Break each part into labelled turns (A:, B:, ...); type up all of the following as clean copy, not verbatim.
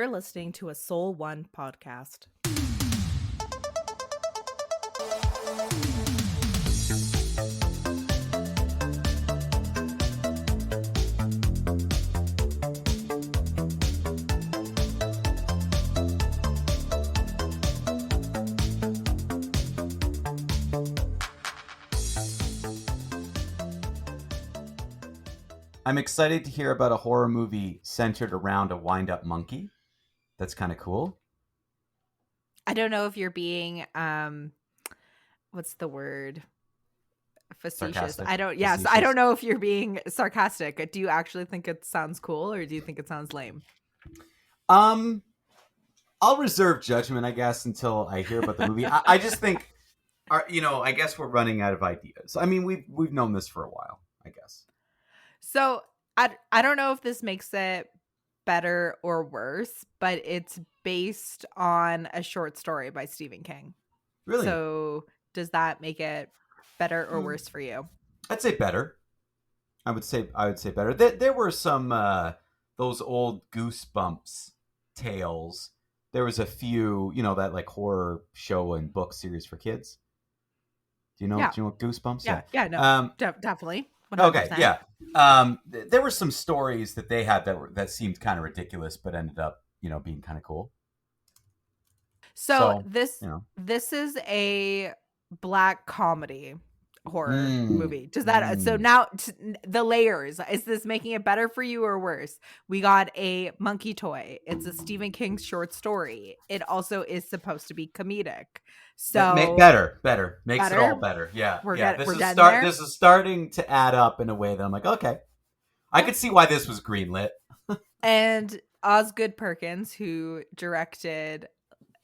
A: You're listening to a Soul One podcast.
B: I'm excited to hear about a horror movie centered around a wind-up monkey. That's kind of cool.
A: I don't know if you're being what's the word? Facetious.
B: Sarcastic?
A: Yes, I don't know if you're being sarcastic. Do you actually think it sounds cool or do you think it sounds lame?
B: I'll reserve judgment, I guess, until I hear about the movie. I just think, I guess we're running out of ideas. I mean, we've known this for a while, I guess.
A: So I don't know if this makes it better or worse, but it's based on a short story by Stephen King.
B: Really?
A: So does that make it better or worse for you?
B: I'd say better. I would say better. There were some those old Goosebumps tales. There was a few, that like horror show and book series for kids. Do you know what Goosebumps?
A: Yeah, no, definitely. 100%.
B: Okay, yeah. There were some stories that they had that seemed kind of ridiculous, but ended up, being kind of cool.
A: So this is a black comedy horror movie. Does that so now the layers, is this making it better for you or worse? We got a monkey toy. It's a Stephen King short story. It also is supposed to be comedic. So
B: better makes it all better. Yeah, this is starting to add up in a way that I'm like, okay, I could see why this was greenlit.
A: And Osgood Perkins, who directed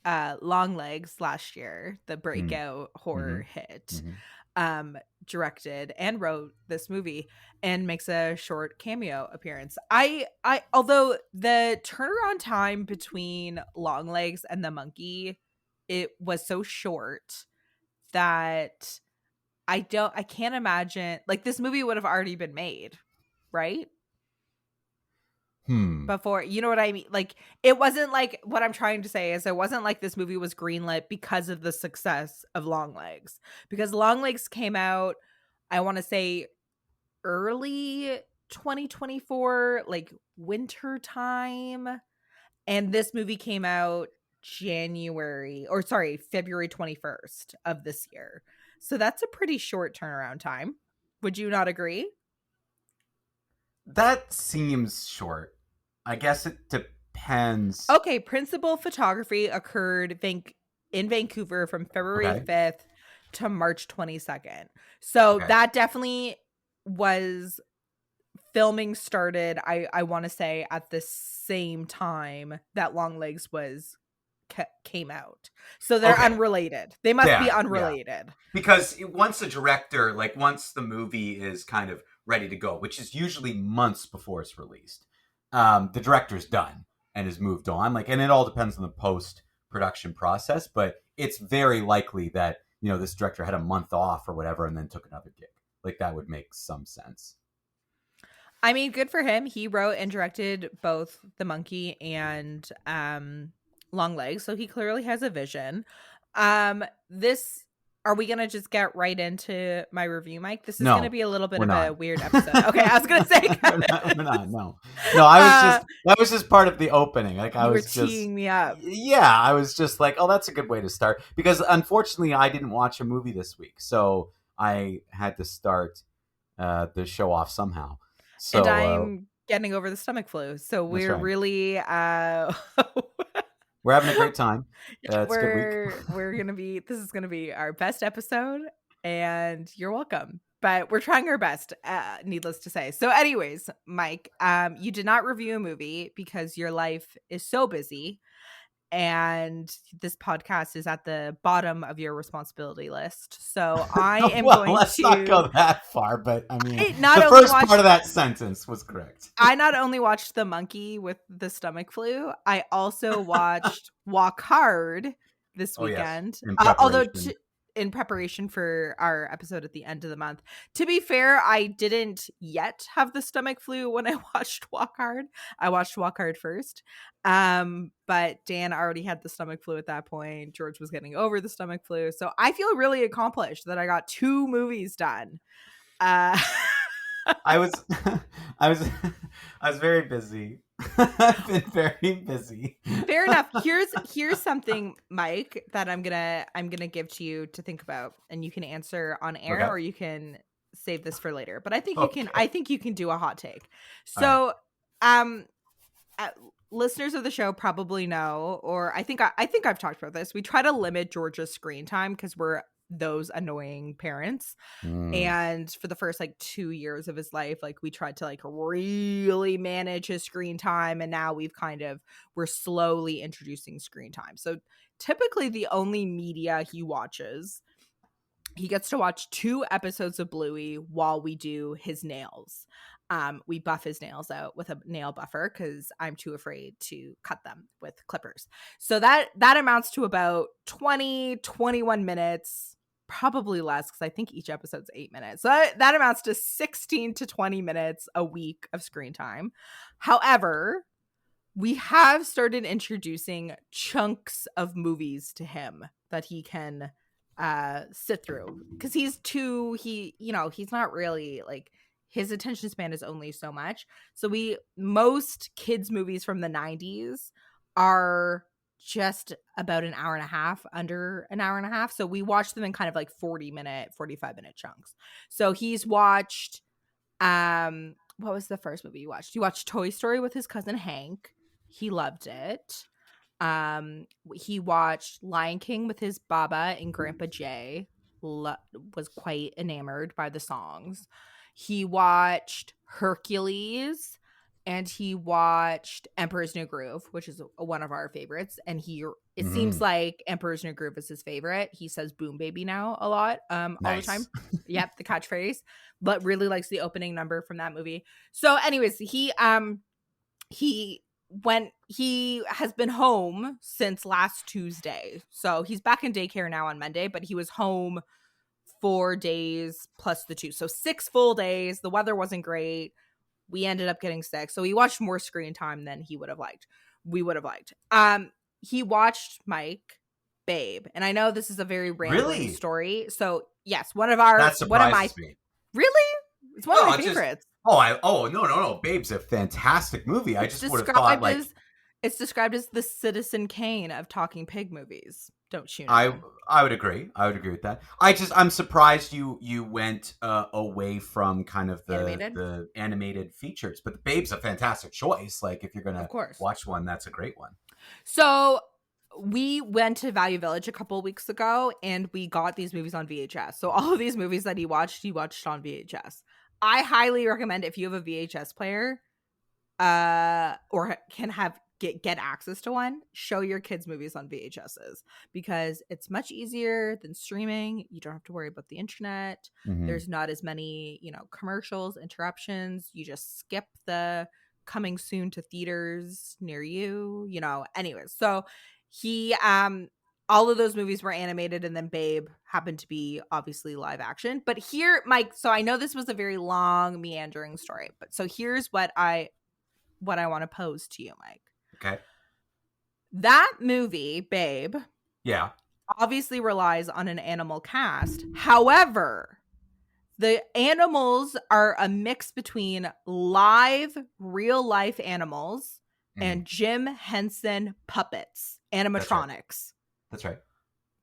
A: Longlegs last year, the breakout horror hit, directed and wrote this movie and makes a short cameo appearance. I although the turnaround time between Longlegs and the monkey, it was so short that I can't imagine, like, this movie would have already been made, right? Before, you know what I mean? Like, it wasn't like, what I'm trying to say is it wasn't like this movie was greenlit because of the success of Longlegs, because Longlegs came out, I want to say early 2024, like winter time, and this movie came out February 21st of this year. So that's a pretty short turnaround time. Would you not agree?
B: That seems short. I guess it depends.
A: Okay, principal photography occurred in Vancouver from February 5th to March 22nd. So that definitely was, filming started, I want to say, at the same time that Longlegs came out. So they're unrelated. They must be unrelated.
B: Yeah. Because once the movie is kind of ready to go, which is usually months before it's released, the director's done and has moved on. And it all depends on the post-production process, but it's very likely that, this director had a month off or whatever and then took another gig. Like, that would make some sense.
A: I mean, good for him. He wrote and directed both The Monkey and Longlegs, so he clearly has a vision. Are we going to just get right into my review, Mike? This is going to be a little bit of a weird episode. Okay, I was going to say.
B: we're not, no. That was just part of the opening. Like, I was just
A: teeing me up.
B: Yeah, I was just like, oh, that's a good way to start. Because unfortunately, I didn't watch a movie this week. So I had to start the show off somehow. So,
A: and I'm getting over the stomach flu. So we're really...
B: We're having a great time. It's a good
A: week. This is going to be our best episode, and you're welcome. But we're trying our best, needless to say. So anyways, Mike, you did not review a movie because your life is so busy, and this podcast is at the bottom of your responsibility list. So I am
B: let's not go that far, but I mean, the first part of that sentence was correct.
A: I not only watched The Monkey with the stomach flu, I also watched Walk Hard this weekend.
B: Yes.
A: Although in preparation for our episode at the end of the month. To be fair, I didn't yet have the stomach flu when I watched Walk Hard. I watched Walk Hard first. But Dan already had the stomach flu at that point. George was getting over the stomach flu. So I feel really accomplished that I got 2 movies done.
B: I was I was I was very busy. I've been very busy.
A: Fair enough. Here's something, Mike, that I'm gonna give to you to think about, and you can answer on air,
B: Okay.
A: or you can save this for later. But I think you can.
B: Okay.
A: I think you can do a hot take.
B: All right.
A: So, uh, listeners of the show probably know, or I think I've talked about this. We try to limit Georgia's screen time because we're those annoying parents. And for the first like 2 years of his life, like we tried to like really manage his screen time, and now we're slowly introducing screen time. So typically the only media he gets to watch 2 episodes of Bluey while we do his nails. We buff his nails out with a nail buffer because I'm too afraid to cut them with clippers. So that amounts to about 20-21 minutes, probably less because I think each episode's 8 minutes. So that amounts to 16 to 20 minutes a week of screen time. However, we have started introducing chunks of movies to him that he can sit through, because he's not really like, his attention span is only so much. So most kids movies from the 90s are just about an hour and a half, under an hour and a half. So we watch them in kind of like 40-minute, 45-minute chunks. So he's watched what was the first movie you watched? You watched Toy Story with his cousin Hank. He loved it. He watched Lion King with his Baba and Grandpa Jay. Was quite enamored by the songs. He watched Hercules, and he watched Emperor's New Groove, which is one of our favorites. And it seems like Emperor's New Groove is his favorite. He says "boom baby" now a lot, all the time. Yep, the catchphrase. But really likes the opening number from that movie. So, anyways, he has been home since last Tuesday. So he's back in daycare now on Monday, but he was home 4 days plus the 2. So 6 full days. The weather wasn't great. We ended up getting sick. So he watched more screen time than we would have liked. He watched Mike Babe. And I know this is a very rambling story. So yes,
B: that surprises me.
A: Really? It's one of my favorites.
B: No. Babe's a fantastic movie. I just would have thought like
A: it's described as the Citizen Kane of talking pig movies. Don't you know?
B: I would agree. I would agree with that. I'm surprised you went away from kind of the animated features, but Babe's a fantastic choice. Like if you're gonna watch one, that's a great one.
A: So we went to Value Village a couple of weeks ago, and we got these movies on VHS. So all of these movies that he watched on VHS. I highly recommend, if you have a VHS player, or can get access to one, show your kids movies on VHSs, because it's much easier than streaming. You don't have to worry about the internet. There's not as many, commercials, interruptions. You just skip the coming soon to theaters near you, anyways. So he all of those movies were animated, and then Babe happened to be obviously live action. But here, Mike, so I know this was a very long, meandering story, but so here's what I want to pose to you, Mike.
B: Okay.
A: That movie, Babe,
B: yeah,
A: obviously relies on an animal cast. However, the animals are a mix between live, real-life animals and Jim Henson puppets, animatronics.
B: That's right.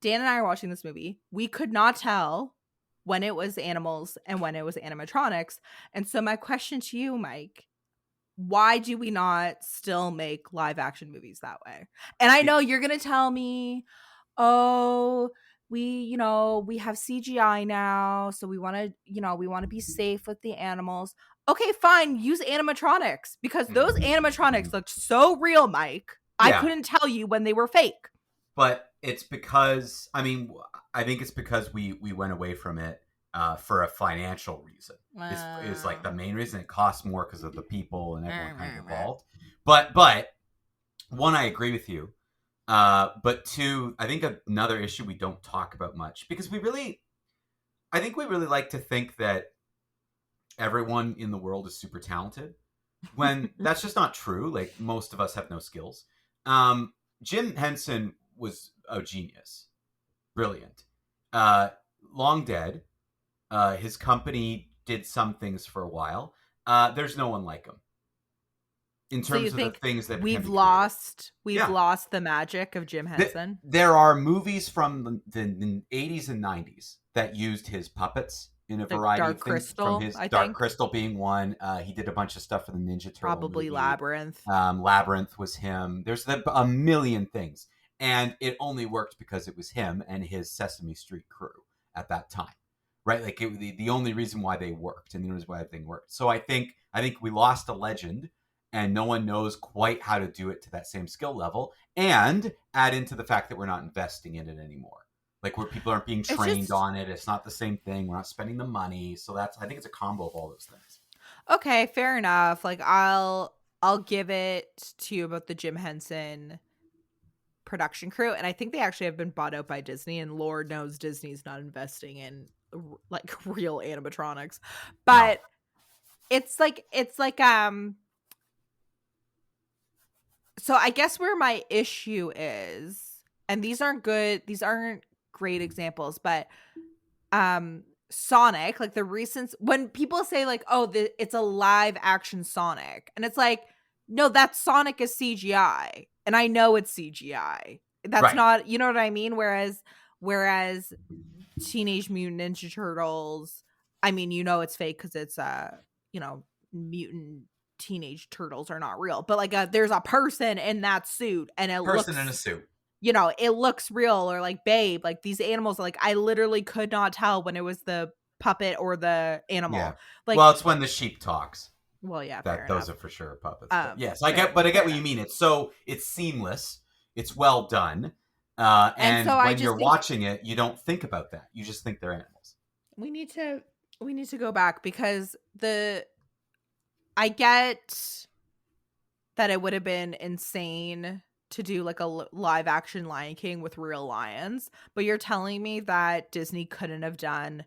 A: Dan and I are watching this movie. We could not tell when it was animals and when it was animatronics. And so my question to you, Mike, why do we not still make live action movies that way? And I know you're going to tell me, oh, we have CGI now, so we want to be safe with the animals. Okay, fine, use animatronics, because those animatronics looked so real, Mike. Yeah. I couldn't tell you when they were fake.
B: But it's because, I think it's because we went away from it for a financial reason. Is like the main reason. It costs more because of the people and everyone kind of involved. But one, I agree with you. But two, I think another issue we don't talk about much because I think we really like to think that everyone in the world is super talented when that's just not true. Like most of us have no skills. Um, Jim Henson was a genius, brilliant. Uh, Long dead. His company did some things for a while. There's no one like him in
A: So you
B: terms of the
A: think
B: things that can
A: we've
B: be created.
A: we've
B: Yeah,
A: lost the magic of Jim Henson?
B: there are movies from the 80s and 90s that used his puppets in a
A: Like
B: variety
A: Dark
B: of things. From
A: Crystal,
B: his
A: I
B: Dark
A: think.
B: Crystal being one, he did a bunch of stuff for the Ninja Turtle
A: Probably
B: movie.
A: Labyrinth.
B: Labyrinth was him. There's a million things, and it only worked because it was him and his Sesame Street crew at that time, right? Like the only reason why they worked, and the reason why everything worked. So I think we lost a legend, and no one knows quite how to do it to that same skill level. And add into the fact that we're not investing in it anymore. Like where people aren't being
A: It's
B: trained
A: just
B: on it. It's not the same thing. We're not spending the money. So I think it's a combo of all those things.
A: okay, fair enough. Like I'll give it to you about the Jim Henson production crew, and I think they actually have been bought out by Disney, and Lord knows Disney's not investing in like real animatronics.
B: No.
A: But it's like so I guess where my issue is, and these aren't great examples, but Sonic, like the recent when people say like, "Oh, it's a live action Sonic," and it's like, no, that Sonic is CGI, and I know it's CGI. That's
B: Right.
A: not, you know what I mean. Whereas Teenage Mutant Ninja Turtles, I mean, you know, it's fake because it's you know, mutant teenage turtles are not real, but like there's a person in that suit, and it
B: Person in a
A: looks,
B: suit.
A: you know, it looks real. Or like Babe, like these animals, like I literally could not tell when it was the puppet or the
B: Yeah.
A: animal.
B: Well,
A: Like,
B: it's when the sheep talks
A: well, yeah, fair
B: that those
A: enough.
B: are for sure puppets. But yes,
A: Fair,
B: I get
A: fair
B: what you
A: enough.
B: mean. It's seamless. It's well done.
A: And so
B: And
A: I
B: when
A: just
B: you're
A: think
B: watching it, you don't think about that. You just think they're animals.
A: we need to we need to go back because I get that it would have been insane to do like a live action Lion King with real lions, but you're telling me that Disney couldn't have done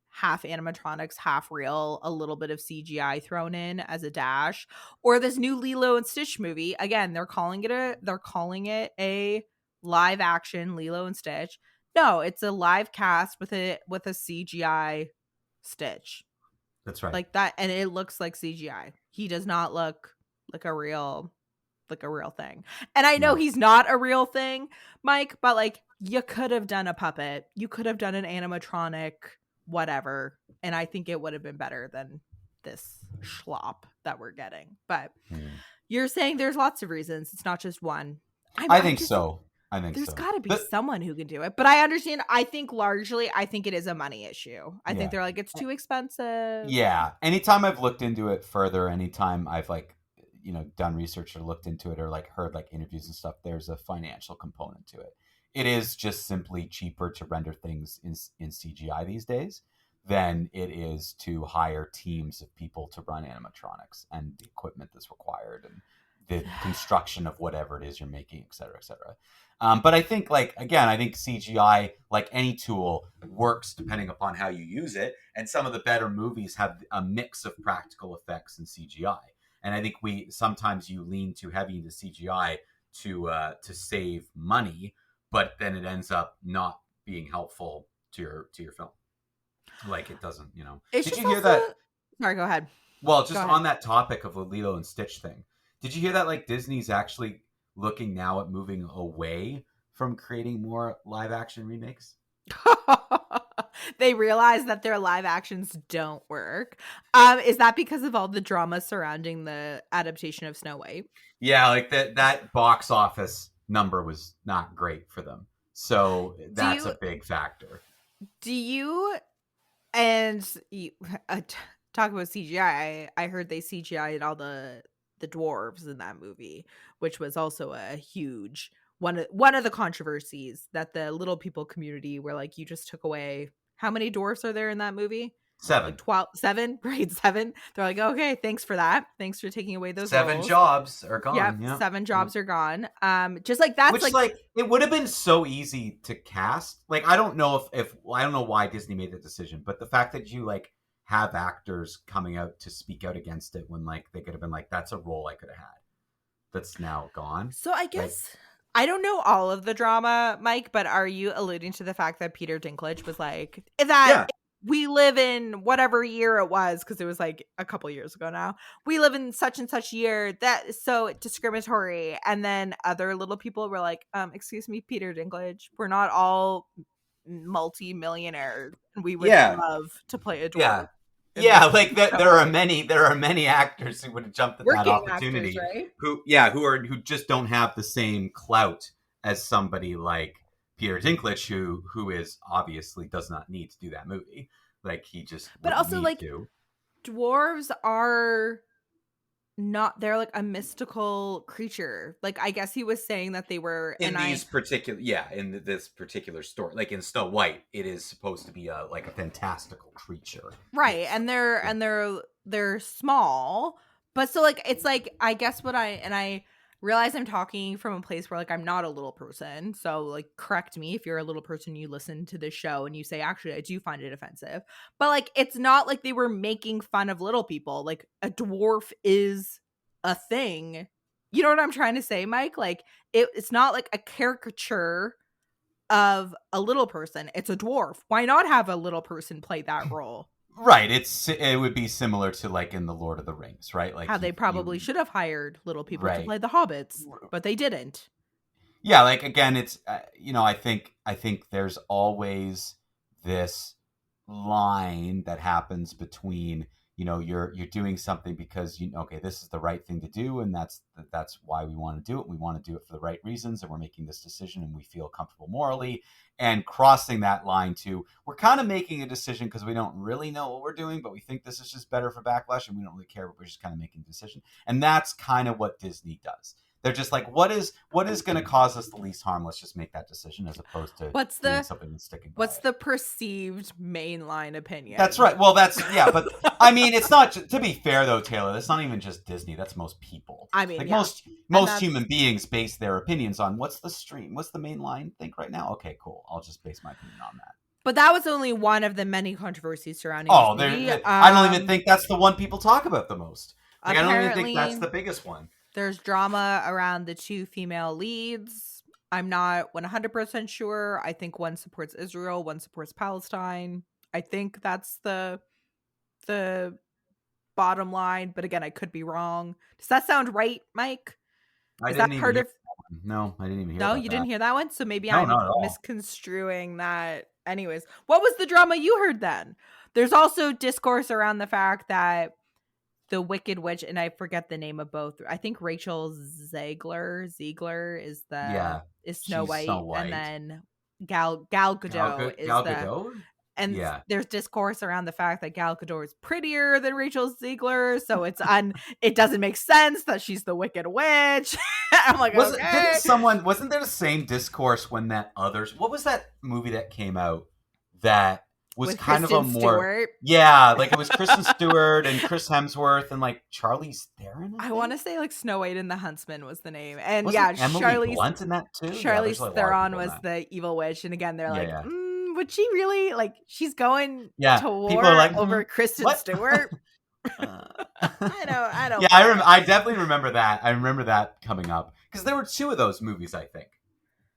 A: half animatronics, half real, a little bit of CGI thrown in as a dash, or this new Lilo and Stitch movie. Again, they're calling it a live action Lilo and Stitch. No, it's a live cast with a CGI Stitch.
B: That's right.
A: Like that, and it looks like CGI. He does not look like a real thing. And I know
B: No.
A: he's not a real thing, Mike, but like you could have done a puppet. You could have done an animatronic, whatever. And I think it would have been better than this schlop that we're getting. But
B: Hmm.
A: you're saying there's lots of reasons. It's not just one.
B: I
A: I'm
B: think
A: just
B: so. I think
A: there's
B: so.
A: got to be
B: But
A: someone who can do it. But I understand. I think largely, I think it is a money issue. I think
B: yeah.
A: they're like, it's too expensive.
B: Yeah. Anytime I've looked into it further, anytime I've like, done research or looked into it or like heard like interviews and stuff, there's a financial component to it. It is just simply cheaper to render things in CGI these days than it is to hire teams of people to run animatronics and the equipment that's required and the construction of whatever it is you're making, et cetera, et cetera. But I think, like, again, I think CGI, like any tool, works depending upon how you use it. And some of the better movies have a mix of practical effects and CGI. And I think we sometimes you lean too heavy into CGI to save money, but then it ends up not being helpful to your film. Like it doesn't,
A: It's
B: Did
A: just
B: you hear
A: also,
B: that?
A: sorry, go ahead.
B: Well,
A: Go
B: just
A: ahead.
B: on that topic of the Lilo and Stitch thing, did you hear that like Disney's actually looking now at moving away from creating more live action remakes?
A: They realize that their live actions don't work. Is that because of all the drama surrounding the adaptation of Snow White?
B: Yeah, like that box office number was not great for them. So
A: Do
B: that's
A: you
B: a big factor.
A: do you and you, talk about CGI? I heard they CGI'd all the dwarves in that movie, which was also a huge one of the controversies that the little people community were like, you just took away how many dwarfs are there in that movie?
B: 7.
A: like 12, 7, grade 7. They're like, okay, thanks for that. Thanks for taking away those
B: 7
A: roles.
B: jobs are
A: Yep,
B: gone. Yeah.
A: 7 jobs are gone. Just like that's
B: Which,
A: like
B: like, it would have been so easy to cast. Like, I don't know if I don't know why Disney made that decision, but the fact that you like have actors coming out to speak out against it when like they could have been like, that's a role I could have had that's now gone.
A: so I
B: Like,
A: guess I don't know all of the drama, Mike, but are you alluding to the fact that Peter Dinklage was like that
B: yeah,
A: we live in whatever year it was, because it was like a couple years ago now. We live in such and such year that is so discriminatory. And then other little people were like, excuse me, Peter Dinklage, we're not all multi-millionaires, and we would
B: yeah,
A: love to play a dwarf
B: yeah.
A: in this
B: Yeah, like that.
A: show.
B: There are many actors who would have jumped at that
A: Working actors,
B: opportunity,
A: right?
B: who just don't have the same clout as somebody like Peter Dinklage, who is obviously does not need to do that movie. Like he just
A: But
B: wouldn't
A: also,
B: need
A: like,
B: to.
A: dwarves are not, they're like a mystical creature. Like, I guess he was saying that they were,
B: In
A: and
B: these particular, yeah, in this particular story, like in Snow White, it is supposed to be a like a fantastical creature,
A: right,
B: yes.
A: and they're small, but so like it's like, I guess what I realize I'm talking from a place where like I'm not a little person, so like correct me if you're a little person, you listen to this show and you say, actually I do find it offensive, but like it's not like they were making fun of little people. Like a dwarf is a thing, you know what I'm trying to say, Mike? Like it's not like a caricature of a little person, it's a dwarf. Why not have a little person play that role?
B: Right. It would be similar to like in the Lord of the Rings, right? Like
A: How they probably should have hired little people to
B: right.
A: play the hobbits, but they didn't.
B: Yeah, like again, it's I think there's always this line that happens between you're doing something because okay, this is the right thing to do, and that's why we want to do it. We want to do it for the right reasons, and we're making this decision and we feel comfortable morally, and crossing that line to we're kind of making a decision because we don't really know what we're doing, but we think this is just better for backlash and we don't really care, but we're just kind of making a decision. And that's kind of what Disney does. They're just like, what is going to cause us the least harm? Let's just make that decision, as opposed to doing something and sticking by
A: what's
B: it.
A: the perceived mainline opinion?
B: That's right. Well, but I mean, it's not. To be fair, though, Taylor, that's not even just Disney. That's most people.
A: I mean,
B: like
A: yeah.
B: most human beings base their opinions on what's the main line think right now. Okay, cool. I'll just base my opinion on that.
A: But that was only one of the many controversies surrounding
B: Oh,
A: this movie.
B: I don't even think that's the one people talk about the most. Like, I don't even think that's the biggest one.
A: There's drama around the 2 female leads. I'm not 100% sure. I think one supports Israel, one supports Palestine. I think that's the bottom line. But again, I could be wrong. Does that sound right, Mike?
B: Is that part of? No, I didn't even hear.
A: No, you didn't hear that one. So maybe
B: I'm
A: misconstruing that. Anyways, what was the drama you heard then? There's also discourse around the fact that the Wicked Witch, and I forget the name of both. I think Rachel Ziegler is Snow White, and then Gal Gadot is
B: Gal Gadot?
A: and there's discourse around the fact that Gal Gadot is prettier than Rachel Ziegler, so it doesn't make sense that she's the Wicked Witch. I'm like, wasn't
B: there the same discourse when what was that movie that came out that was
A: with
B: kind
A: Kristen
B: of a more
A: Stewart?
B: Yeah, like it was Kristen Stewart and Chris Hemsworth and like Charlize Theron.
A: I want to say like Snow White and the Huntsman was the name, and
B: wasn't Emily Blunt in that too.
A: Charlize Theron was the evil witch, and again they're like, would she really, like, she's going to war over Kristen Stewart? I don't.
B: Yeah, I definitely remember that. I remember that coming up because there were 2 of those movies, I think,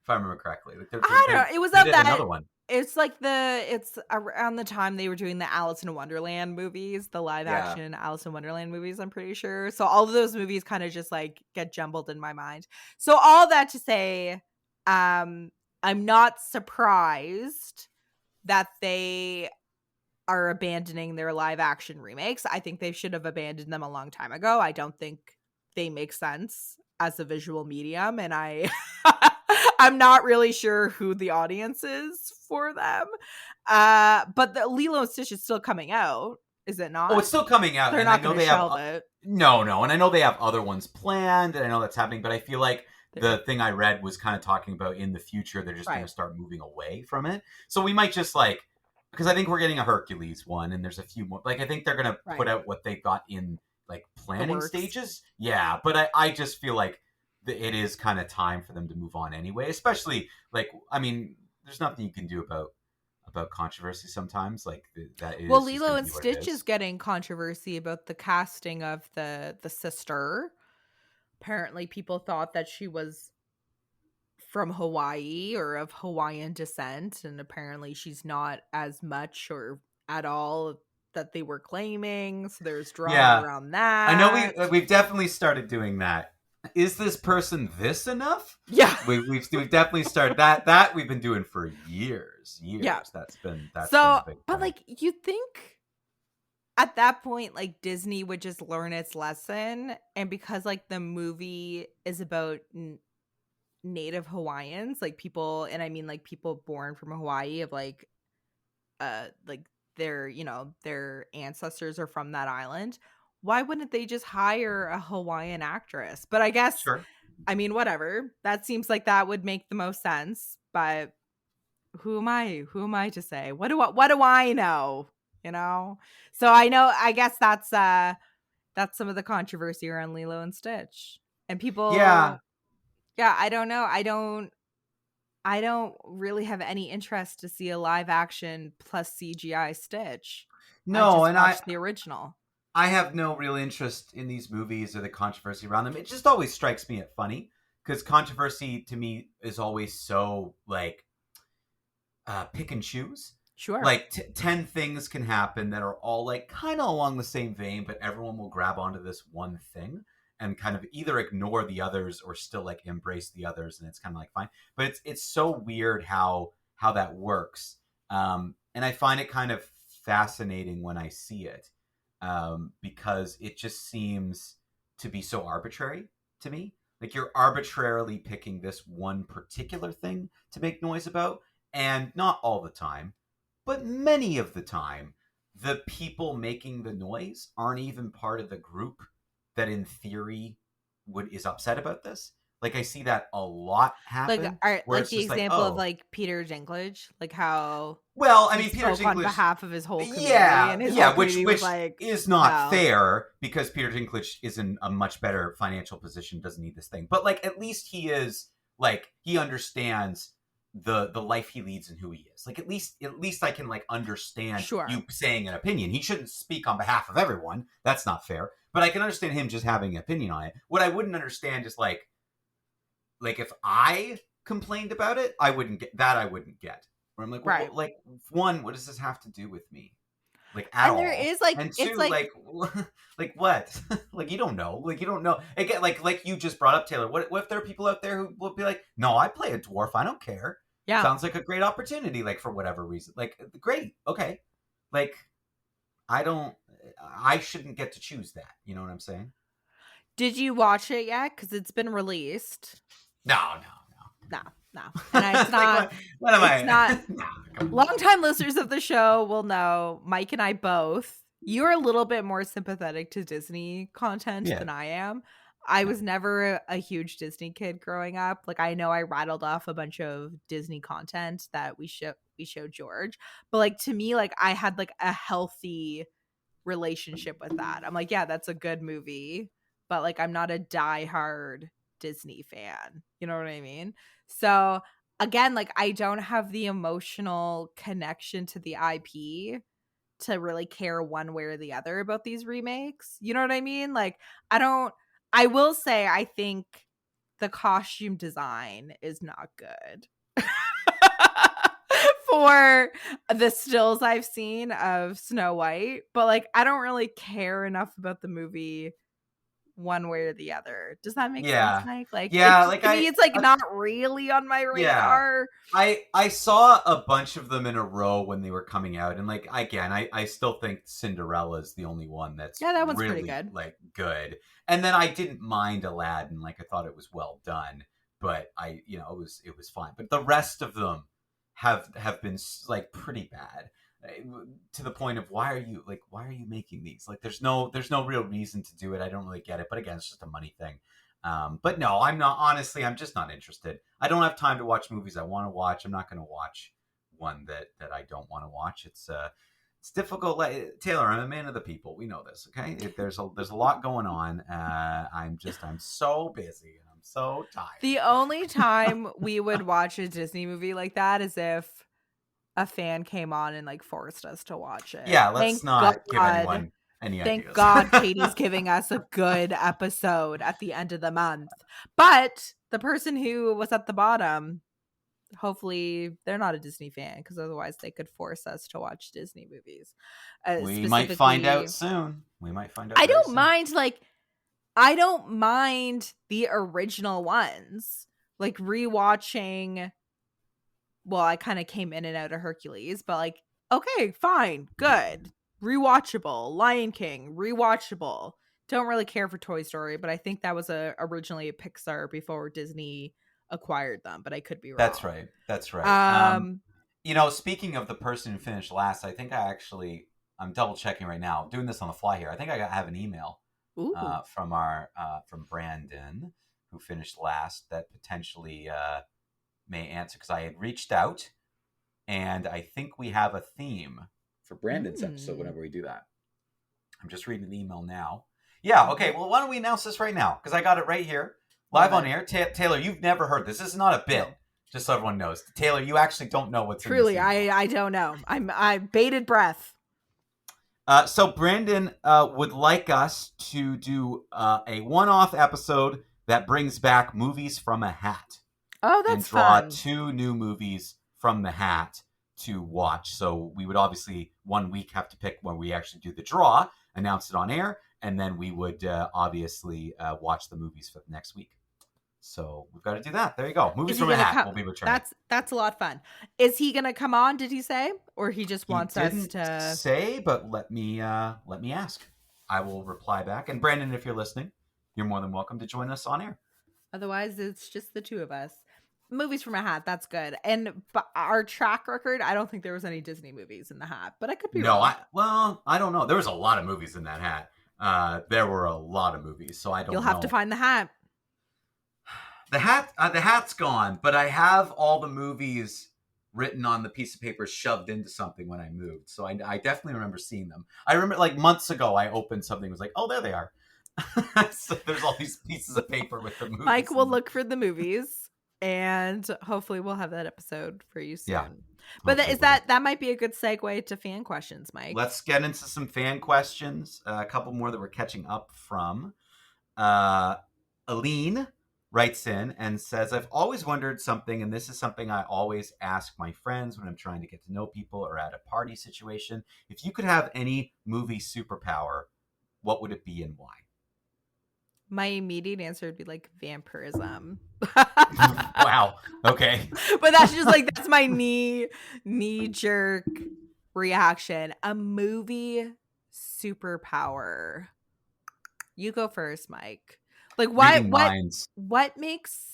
B: if I remember correctly. Like,
A: I don't know. It was of that.
B: Another one.
A: It's like it's around the time they were doing the Alice in Wonderland movies, the live action Alice in Wonderland movies, I'm pretty sure. So all of those movies kind of just like get jumbled in my mind. So all that to say, I'm not surprised that they are abandoning their live action remakes. I think they should have abandoned them a long time ago. I don't think they make sense as a visual medium, and I'm not really sure who the audience is for them. But the Lilo and Stitch is still coming out, is it not?
B: Oh, it's still coming out.
A: They're not going to shelve it.
B: No, and I know they have other ones planned, and I know that's happening, but I feel like the thing I read was kind of talking about in the future, they're just going to start moving away from it. So we might just like because I think we're getting a Hercules one, and there's a few more. Like I think they're gonna put
A: Right.
B: out what they got in like
A: The
B: planning
A: works.
B: stages. Yeah, but I just feel like it is kind of time for them to move on anyway. Especially like I mean, there's nothing you can do about controversy sometimes. Like that
A: Well,
B: is just
A: Lilo
B: going to
A: and
B: be what it
A: Stitch is
B: is.
A: getting controversy about the casting of the sister. Apparently, people thought that she was from Hawaii or of Hawaiian descent, and apparently she's not as much or at all that they were claiming. So there's drama
B: Yeah,
A: around
B: I know
A: that.
B: we've definitely started doing that. Is this person this enough?
A: Yeah.
B: We've definitely started that we've been doing for years,
A: Yeah.
B: years. That's been
A: So,
B: the big
A: but
B: thing.
A: like you think at that point like Disney would just learn its lesson, and because like the movie is about native Hawaiians, like people, and I mean like people born from Hawaii of like their, you know, their ancestors are from that island. Why wouldn't they just hire a Hawaiian actress? But I guess,
B: Sure.
A: I mean, whatever. That seems like that would make the most sense, but who am I? Who am I to say? What do I know? You know? So I know, I guess that's some of the controversy around Lilo and Stitch. And
B: Yeah.
A: people, yeah, I don't know. I don't really have any interest to see a live action plus CGI Stitch. I
B: No,
A: just
B: and
A: watched the original.
B: I have no real interest in these movies or the controversy around them. It just always strikes me as funny because controversy to me is always so like pick and choose.
A: Sure.
B: Like 10 things can happen that are all like kind of along the same vein, but everyone will grab onto this one thing and kind of either ignore the others or still like embrace the others, and it's kind of like fine. But it's so weird how that works, and I find it kind of fascinating when I see it, because it just seems to be so arbitrary to me. Like you're arbitrarily picking this one particular thing to make noise about, and not all the time, but many of the time, the people making the noise aren't even part of the group that, in theory, would is upset about this. Like I see that a lot
A: Like
B: happen,
A: are
B: where
A: like
B: it's
A: the
B: just like,
A: example of
B: oh,
A: like Peter Dinklage, like how
B: well, I
A: he
B: mean, Peter
A: spoke on
B: Dinklage,
A: behalf of his whole community
B: yeah,
A: and his whole
B: yeah,
A: community was
B: which
A: like,
B: is not
A: no.
B: fair because Peter Dinklage is in a much better financial position, doesn't need this thing. But like, at least he is like he understands the life he leads and who he is. Like, at least I can like understand
A: Sure.
B: you saying an opinion. He shouldn't speak on behalf of everyone. That's not fair. But I can understand him just having an opinion on it. What I wouldn't understand is like if I complained about it, I wouldn't get that. I wouldn't get. Where I'm like, well,
A: Right.
B: like one, what does this have to do with me? Like at
A: And there
B: all?
A: is like
B: And
A: it's
B: two,
A: like
B: like, like what? Like you don't know. Like you don't know. Again, like you just brought up Taylor. What if there are people out there who will be like, no, I play a dwarf. I don't care.
A: yeah.
B: Sounds like a great opportunity. Like for whatever reason. Like great. Okay. Like I don't. I shouldn't get to choose that. You know what I'm saying?
A: Did you watch it yet? Because it's been released.
B: No,
A: No, no.
B: no.
A: And it's
B: Like
A: not
B: what am
A: it's
B: I?
A: not
B: Nah, come on.
A: longtime listeners of the show will know Mike and I both. You're a little bit more sympathetic to Disney content
B: Yeah.
A: than I am. I
B: Yeah.
A: was never a huge Disney kid growing up. Like I know I rattled off a bunch of Disney content that we showed George, but like to me, like I had like a healthy relationship with that. I'm like, yeah, that's a good movie, but like I'm not a diehard Disney fan. You know what I mean? So again, like I don't have the emotional connection to the IP to really care one way or the other about these remakes. You know what I mean? Like I don't I will say I think the costume design is not good. For the stills I've seen of Snow White, but like I don't really care enough about the movie one way or the other. Does that make sense,
B: Yeah.
A: Mike? Like it
B: Yeah. Like
A: to me it's like
B: I
A: not really on my
B: yeah.
A: radar.
B: I saw a bunch of them in a row when they were coming out, and like again, I still think Cinderella is the only one that's
A: Yeah, that one's pretty
B: really
A: good.
B: like good. And then I didn't mind Aladdin, like I thought it was well done, but it was fine. But the rest of them have been like pretty bad, to the point of why are you making these? Like there's no real reason to do it. I don't really get it, but again, it's just a money thing. But no, I'm not. Honestly, I'm just not interested. I don't have time to watch movies I want to watch. I'm not going to watch one that I don't want to watch. It's difficult. Taylor, I'm a man of the people. We know this, okay? There's a lot going on. I'm so busy and I'm so tired.
A: The only time we would watch a Disney movie like that is if a fan came on and like forced us to watch it.
B: Yeah, let's not give anyone any
A: Thank
B: ideas.
A: God Katie's giving us a good episode at the end of the month. But the person who was at the bottom, hopefully they're not a Disney fan, because otherwise they could force us to watch Disney movies.
B: We might find out soon.
A: I don't mind, like, I don't mind the original ones. Like rewatching. Well, I kind of came in and out of Hercules, but like, okay, fine, good. Rewatchable. Lion King, rewatchable. Don't really care for Toy Story, but I think that was originally a Pixar before Disney acquired them, but I could be wrong.
B: That's right. Speaking of the person who finished last, I think I'm double checking right now, doing this on the fly here. I think I have an email from Brandon, who finished last, that potentially may answer, because I had reached out, and I think we have a theme for Brandon's episode whenever we do that. I'm just reading the email now. Yeah, okay, well, why don't we announce this right now? Because I got it right here, live on air. Taylor, you've never heard this. This is not a bit, just so everyone knows. Taylor, you actually don't know what's
A: truly
B: in this.
A: I don't know. I bated breath.
B: So Brandon would like us to do a one-off episode that brings back movies from a hat.
A: Oh, that's
B: and draw
A: fun.
B: 2 new movies from the hat to watch. So we would obviously 1 week have to pick when we actually do the draw, announce it on air, and then we would obviously watch the movies for the next week. So we've got to do that. There you go. Movies from a hat will be returning.
A: That's a lot of fun. Is he going to come on? Did he say, or he just wants us to
B: say? But let me ask. I will reply back. And Brandon, if you're listening, you're more than welcome to join us on air.
A: Otherwise, it's just the two of us. Movies from a hat, that's good. And our track record, I don't think there was any Disney movies in the hat, but I could be wrong.
B: I don't know. There was a lot of movies in that hat. There were a lot of movies, so I don't know.
A: You'll have to find the hat.
B: The hat's gone, but I have all the movies written on the piece of paper, shoved into something when I moved. So I definitely remember seeing them. I remember like months ago, I opened something and was like, oh, there they are. So there's all these pieces of paper with the movies.
A: Mike will look for the movies, and hopefully we'll have that episode for you soon. Yeah, but that might be a good segue to fan questions, Mike.
B: Let's get into some fan questions. A couple more that we're catching up from. Aline writes in and says, I've always wondered something, and this is something I always ask my friends when I'm trying to get to know people or at a party situation. If you could have any movie superpower, what would it be and why?
A: My immediate answer would be like vampirism.
B: Wow. Okay.
A: But that's just like, that's my knee jerk reaction. A movie superpower. You go first, Mike. Like what makes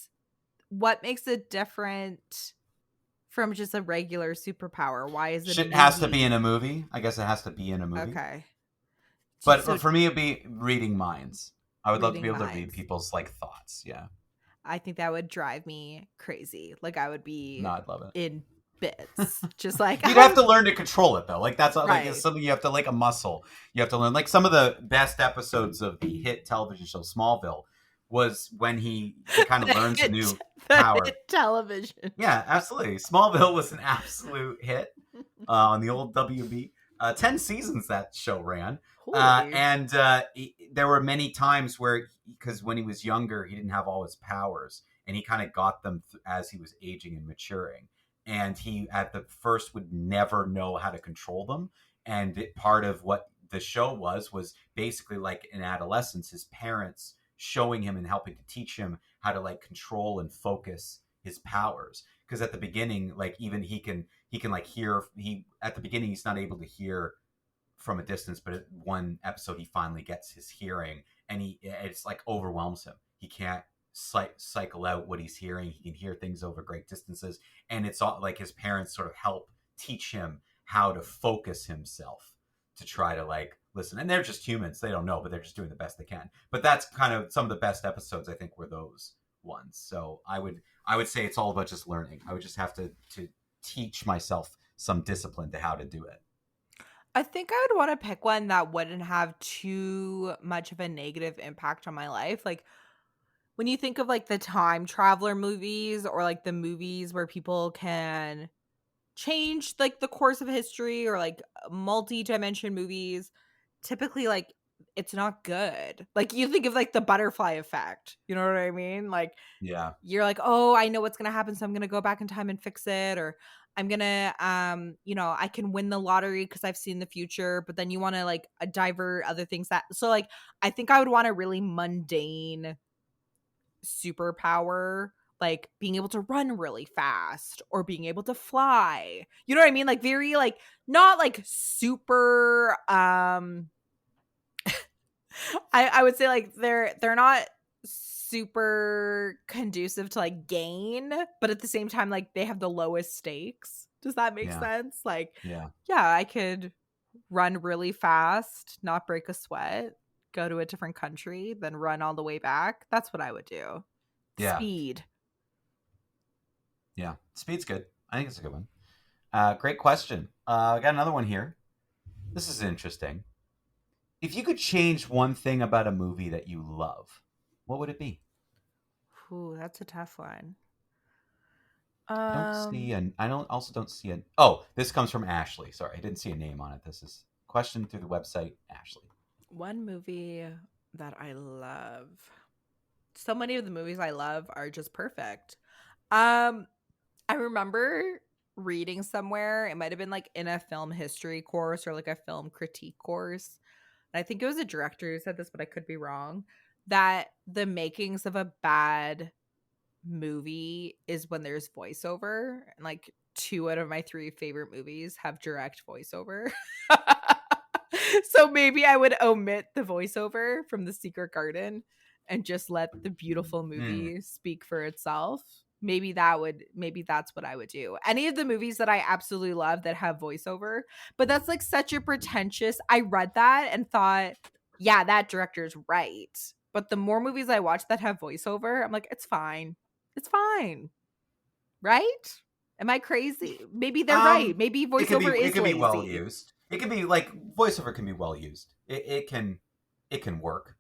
A: it different from just a regular superpower? Why is it?
B: It has to be in a movie. I guess it has to be in a movie.
A: Okay.
B: But for me, it'd be reading minds. I would love to be able to read people's like thoughts. Yeah.
A: I think that would drive me crazy. Like I would be
B: I'd love it.
A: In bits. Just like
B: you'd have to learn to control it though. Like that's like it's something you have to, like a muscle. You have to learn. Like some of the best episodes of the hit television show Smallville was when he kind of learns a new power.
A: Television.
B: Yeah, absolutely. Smallville was an absolute hit on the old WB. 10 seasons that show ran. And there were many times where, because when he was younger, he didn't have all his powers, and he kind of got them as he was aging and maturing. And he, at the first, would never know how to control them. And part of what the show was basically like in adolescence, his parents showing him and helping to teach him how to like control and focus his powers. Because at the beginning, like even he can like hear. At the beginning he's not able to hear from a distance, but at one episode he finally gets his hearing, and it's like overwhelms him. He can't cycle out what he's hearing. He can hear things over great distances, and it's all like his parents sort of help teach him how to focus himself to try to like listen. And they're just humans; they don't know, but they're just doing the best they can. But that's kind of some of the best episodes, I think, were those ones. So I would say it's all about just learning. I would just have to teach myself some discipline to how to do it.
A: I think I would want to pick one that wouldn't have too much of a negative impact on my life. Like when you think of like the time traveler movies or like the movies where people can change like the course of history or like multi-dimension movies, typically like it's not good. Like you think of like the butterfly effect. You know what I mean? Like
B: Yeah.
A: you're like, "Oh, I know what's going to happen, so I'm going to go back in time and fix it," or I'm going to I can win the lottery cuz I've seen the future, but then you want to like divert other things that so like I think I would want a really mundane superpower, like being able to run really fast or being able to fly. You know what I mean? Like very like not like super I would say like they're not super conducive to like gain, but at the same time like they have the lowest stakes. Does that make
B: Yeah.
A: sense? Like
B: Yeah.
A: yeah, I could run really fast, not break a sweat, go to a different country, then run all the way back. That's what I would do.
B: Yeah.
A: Speed.
B: Yeah. Speed's good. I think it's a good one. Great question. I got another one here. This is interesting. If you could change one thing about a movie that you love, what would it be?
A: Ooh, that's a tough one.
B: I don't see
A: Um,
B: an. I don't also don't see an. Oh, this comes from Ashley. Sorry, I didn't see a name on it. This is a question through the website. Ashley.
A: one movie that I love. So many of the movies I love are just perfect. Um, I remember reading somewhere, it might have been like in a film history course or like a film critique course. And I think it was a director who said this, but I could be wrong, that the makings of a bad movie is when there's voiceover. And like two out of my three favorite movies have direct voiceover. So maybe I would omit the voiceover from The Secret Garden and just let the beautiful
B: Mm.
A: movie speak for itself. Maybe that's what I would do. Any of the movies that I absolutely love that have voiceover, but that's like such a pretentious. I read that and thought, yeah, that director's right. But the more movies I watch that have voiceover, I'm like, it's fine. It's fine. Right? Am I crazy? Maybe they're right. Maybe voiceover
B: It
A: is
B: can be well
A: lazy.
B: used. It can be like voiceover can be well used. It can work.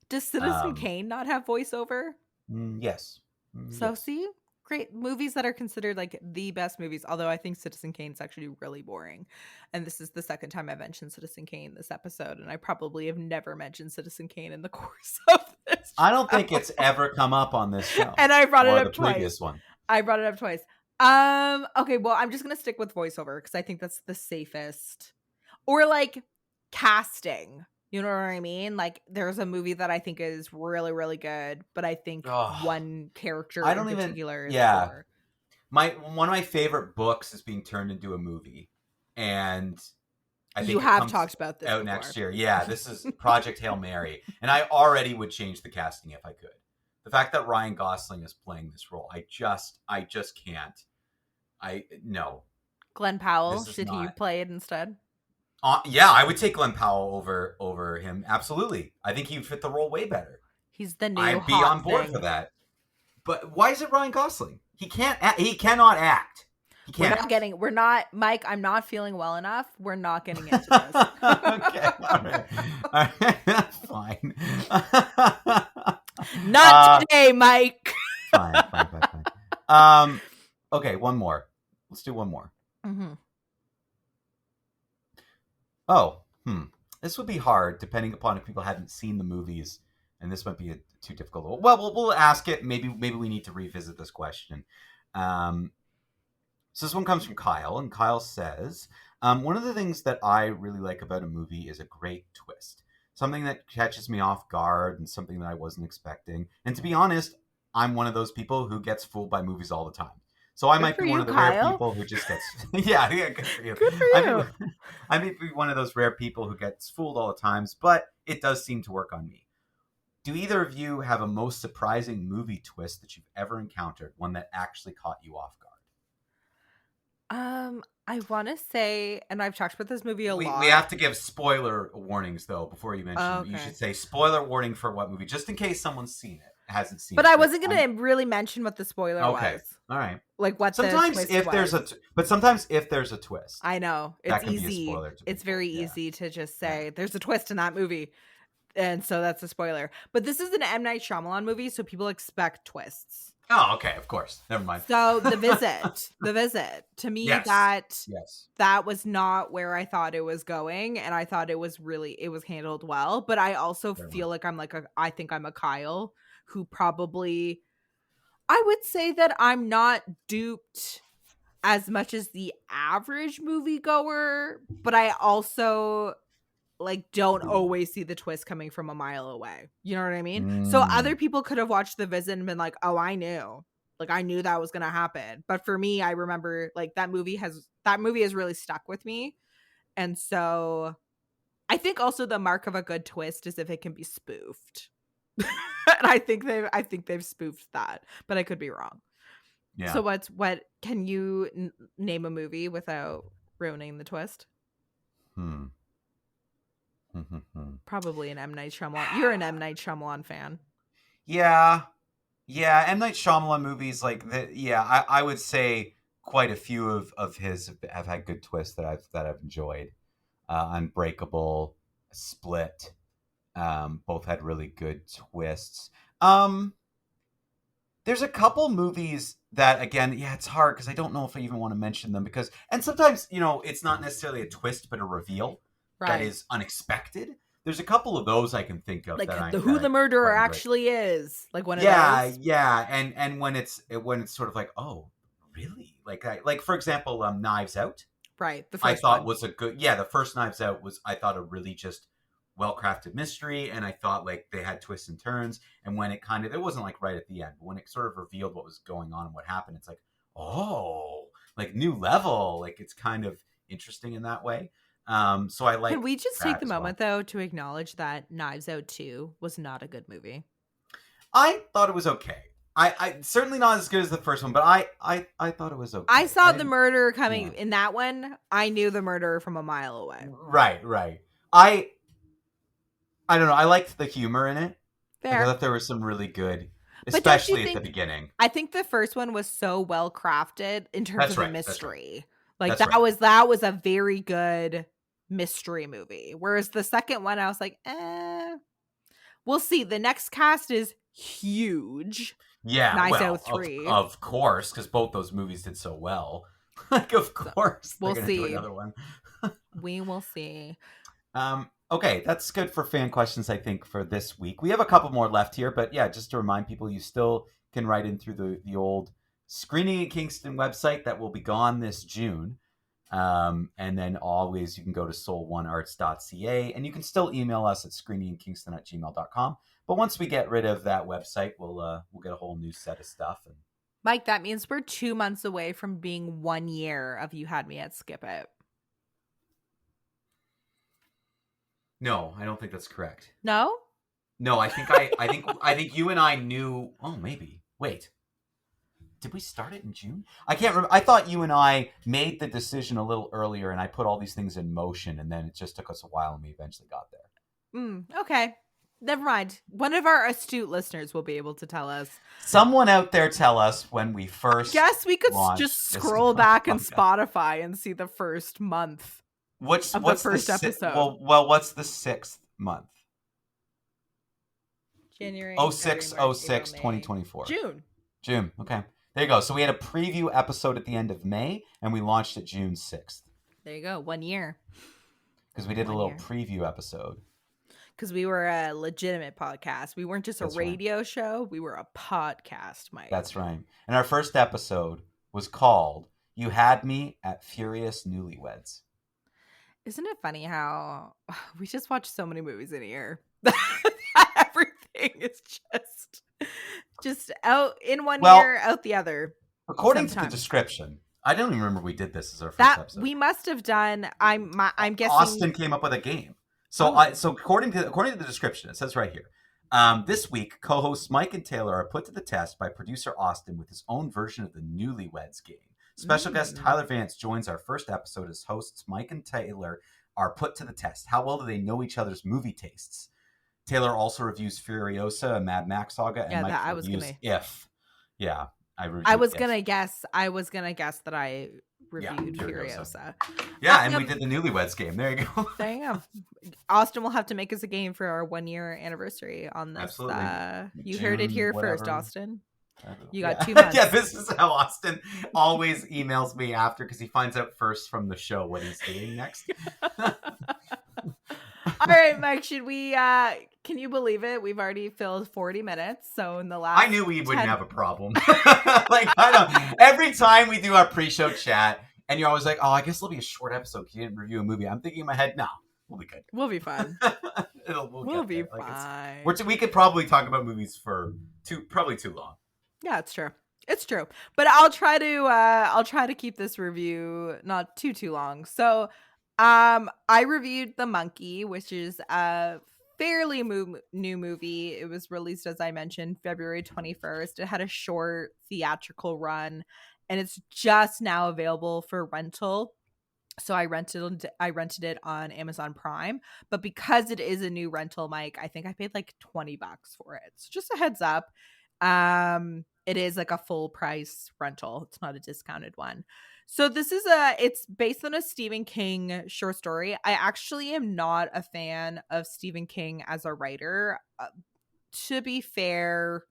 A: Does Citizen
B: Um,
A: Kane not have voiceover?
B: yes.
A: So
B: Yes.
A: see, great movies that are considered like the best movies. Although I think Citizen Kane's actually really boring, and this is the second time I mentioned Citizen Kane this episode, and I probably have never mentioned Citizen Kane in the course of this
B: I don't think
A: show.
B: it's ever come up on this show
A: And I brought it
B: or the
A: up twice.
B: previous one.
A: I brought it up twice. Okay, well, I'm just gonna stick with voiceover because I think that's the safest. Or like casting. You know what I mean? Like there's a movie that I think is really, really good, but I think
B: Oh,
A: one character
B: I
A: in
B: don't even.
A: particular is
B: Yeah,
A: poor.
B: my one of my favorite books is being turned into a movie, and I
A: You
B: think it
A: have
B: comes
A: talked about this
B: out
A: before.
B: next year. Yeah, this is Project Hail Mary, and I already would change the casting if I could. The fact that Ryan Gosling is playing this role, I just can't. I no,
A: Glenn Powell,
B: this is
A: should he
B: not.
A: play it instead?
B: Yeah, I would take Glenn Powell over him. Absolutely, I think he would fit the role way better.
A: He's the new
B: I'd be
A: hot
B: on board for
A: thing.
B: that. But why is it Ryan Gosling? He can't. He cannot act. He can't act.
A: We're not, Mike, I'm not feeling well enough. We're not getting into this.
B: Okay, all right, all right. That's fine.
A: Not today, Mike.
B: Fine. Okay, one more. Let's do one more.
A: Mm-hmm.
B: Oh, this would be hard depending upon if people hadn't seen the movies, and this might be too difficult. Well, we'll ask it. Maybe we need to revisit this question. So this one comes from Kyle, and Kyle says, one of the things that I really like about a movie is a great twist. Something that catches me off guard and something that I wasn't expecting. And to be honest, I'm one of those people who gets fooled by movies all the time. So I
A: Good
B: might
A: for
B: be one
A: you,
B: of the rare
A: Kyle.
B: people who just gets... yeah, good for you.
A: Good for you.
B: I may be one of those rare people who gets fooled all the times, but it does seem to work on me. Do either of you have a most surprising movie twist that you've ever encountered, one that actually caught you off guard?
A: I want to say, and I've talked about this movie a lot.
B: We have to give spoiler warnings though before you mention.
A: Oh,
B: You
A: okay.
B: should say spoiler warning for what movie, just in case someone's seen it hasn't seen
A: But
B: it.
A: I wasn't going to really mention what the spoiler
B: okay.
A: was.
B: All right.
A: Like what
B: Sometimes
A: the twist
B: if
A: was.
B: there's a twist.
A: I know. It's
B: that can
A: easy.
B: be a spoiler to
A: it's
B: people.
A: very easy to just say there's a twist in that movie. And so that's a spoiler. But this is an M. Night Shyamalan movie, so people expect twists.
B: Oh, okay, of course. Never mind.
A: So the visit, to me,
B: yes.
A: that was not where I thought it was going, and I thought it was handled well. But I also feel like I think I'm a Kyle who probably, I would say that I'm not duped as much as the average moviegoer, but I also don't always see the twist coming from a mile away. You know what I mean? So other people could have watched The Visit and been like, oh, I knew. I knew that was going to happen. But for me, I remember that movie has really stuck with me. And so I think also the mark of a good twist is if it can be spoofed. And I think they've spoofed that, but I could be wrong. Yeah. So what can you name a movie without ruining the twist? Probably an M. Night Shyamalan. You're an M. Night Shyamalan fan.
B: Yeah. M. Night Shyamalan movies I would say quite a few of his have had good twists that I've enjoyed. Unbreakable, Split, both had really good twists. There's a couple movies that, again, it's hard because I don't know if I even want to mention them and sometimes, it's not necessarily a twist, but a reveal that is unexpected. There's a couple of those I can think of.
A: Who the murderer actually is. One of those.
B: Yeah. And when it's sort of like, oh, really? Like for example, Knives Out.
A: Right. The
B: I
A: first
B: thought
A: one
B: was a good, the first Knives Out was, I thought, a really just well-crafted mystery, and I thought they had twists and turns, and when it wasn't right at the end, but when it sort of revealed what was going on and what happened, it's oh, new level, it's kind of interesting in that way. So I like.
A: Can we just take the moment though to acknowledge that Knives Out 2 was not a good movie?
B: I thought it was okay. I certainly not as good as the first one, but I thought it was okay.
A: I saw the murderer coming in that one. I knew the murderer from a mile away.
B: Right. I don't know. I liked the humor in it. I thought there was some really good, especially at the beginning.
A: I think the first one was so well crafted in terms of the mystery. That was a very good mystery movie. Whereas the second one, I was like, we'll see. The next cast is huge.
B: Yeah,
A: Knives Out 3.
B: Of course, because both those movies did so well. Of course,
A: we'll see.
B: Do another one.
A: We will see.
B: Okay, that's good for fan questions, I think, for this week. We have a couple more left here, but just to remind people, you still can write in through the old Screening in Kingston website that will be gone this June. And then always you can go to soul1arts.ca, and you can still email us at screeningkingston@gmail.com. But once we get rid of that website, we'll get a whole new set of stuff. And
A: Mike, that means we're 2 months away from being 1 year of You Had Me at Skip It.
B: No, I don't think that's correct.
A: No?
B: No, I think you and I knew. Oh, maybe. Wait. Did we start it in June? I can't remember. I thought you and I made the decision a little earlier, and I put all these things in motion, and then it just took us a while, and we eventually got there.
A: Okay. Never mind. One of our astute listeners will be able to tell us.
B: Someone out there tell us when we first.
A: Yes, we could just scroll back in Spotify and see the first month.
B: What's
A: the first episode?
B: Well, what's the 6th month?
A: January.
B: 06/06 2024. June. Okay. There you go. So we had a preview episode at the end of May, and we launched it June 6th.
A: There you go. 1 year.
B: Because we did a little preview episode.
A: Because we were a legitimate podcast. We weren't just a radio show. We were a podcast, Mike.
B: That's right. And our first episode was called You Had Me at Furious Newlyweds.
A: Isn't it funny how we just watch so many movies in a year? Everything is just out in one year, out the other.
B: According to the description, I don't even remember we did this as our first episode.
A: We must have done. I'm guessing
B: Austin came up with a game. So according to the description, it says right here. This week, co-hosts Mike and Taylor are put to the test by producer Austin with his own version of the Newlyweds game. Special guest Tyler Vance joins our first episode as hosts Mike and Taylor are put to the test. How well do they know each other's movie tastes? Taylor also reviews Furiosa, a Mad Max saga, and
A: Yeah,
B: Mike
A: that I was
B: reviews
A: gonna.
B: If. Yeah, I
A: I
B: reviewed
A: was
B: If.
A: gonna guess. I was gonna guess that I
B: Yeah,
A: reviewed
B: Furiosa.
A: Furiosa.
B: Yeah, and we
A: Um,
B: did the Newlyweds game. There you go.
A: there you go. Austin will have to make us a game for our 1 year anniversary on this.
B: Absolutely.
A: You heard it
B: June,
A: here first,
B: whatever.
A: Austin. You got
B: Yeah.
A: 2 months.
B: Yeah, this is how Austin always emails me after because he finds out first from the show what he's doing next.
A: All right, Mike, should we can you believe it? We've already filled 40 minutes. So in the last
B: I knew we wouldn't
A: 10
B: have a problem. Like, I don't. Every time we do our pre-show chat, and you're always like, "Oh, I guess it'll be a short episode because you didn't review a movie." I'm thinking in my head, "No, we'll be good.
A: We'll be fine.
B: We'll
A: We'll
B: get
A: be
B: there." Like,
A: fine.
B: we could probably talk about movies for probably too long.
A: Yeah, it's true. It's true. But I'll try to keep this review not too long. So, I reviewed The Monkey, which is a fairly new movie. It was released, as I mentioned, February 21st. It had a short theatrical run, and it's just now available for rental. So I rented it on Amazon Prime, but because it is a new rental, Mike, I think I paid like $20 for it. So just a heads up. It is like a full price rental. It's not a discounted one. So it's based on a Stephen King short story. I actually am not a fan of Stephen King as a writer. To be fair,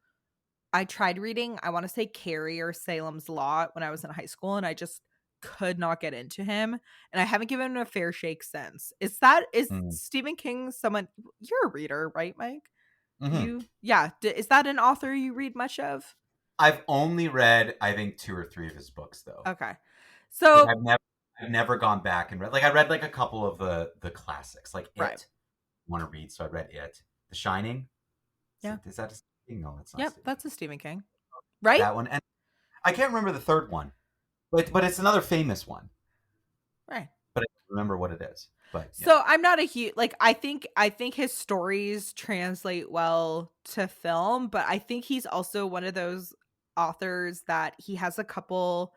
A: I tried reading, I want to say Carrie or Salem's Lot when I was in high school, and I just could not get into him. And I haven't given him a fair shake since. Is
B: Mm.
A: Stephen King someone you're a reader, right, Mike?
B: Mm-hmm.
A: Yeah. Is that an author you read much of?
B: I've only read, I think, 2 or 3 of his books, though.
A: Okay.
B: Like,
A: So,
B: I've never gone back and read. Like, I read like a couple of the classics, like
A: right.
B: It. Want to read, so I read It. The Shining.
A: Yeah.
B: Is that a Stephen King? No, that's not.
A: Yep,
B: Stephen
A: that's
B: King.
A: a Stephen King. Right?
B: That one, and I can't remember the third one, but it's another famous one.
A: Right.
B: But I don't remember what it is. But yeah.
A: So I'm not a huge like I think his stories translate well to film, but I think he's also one of those authors that he has a couple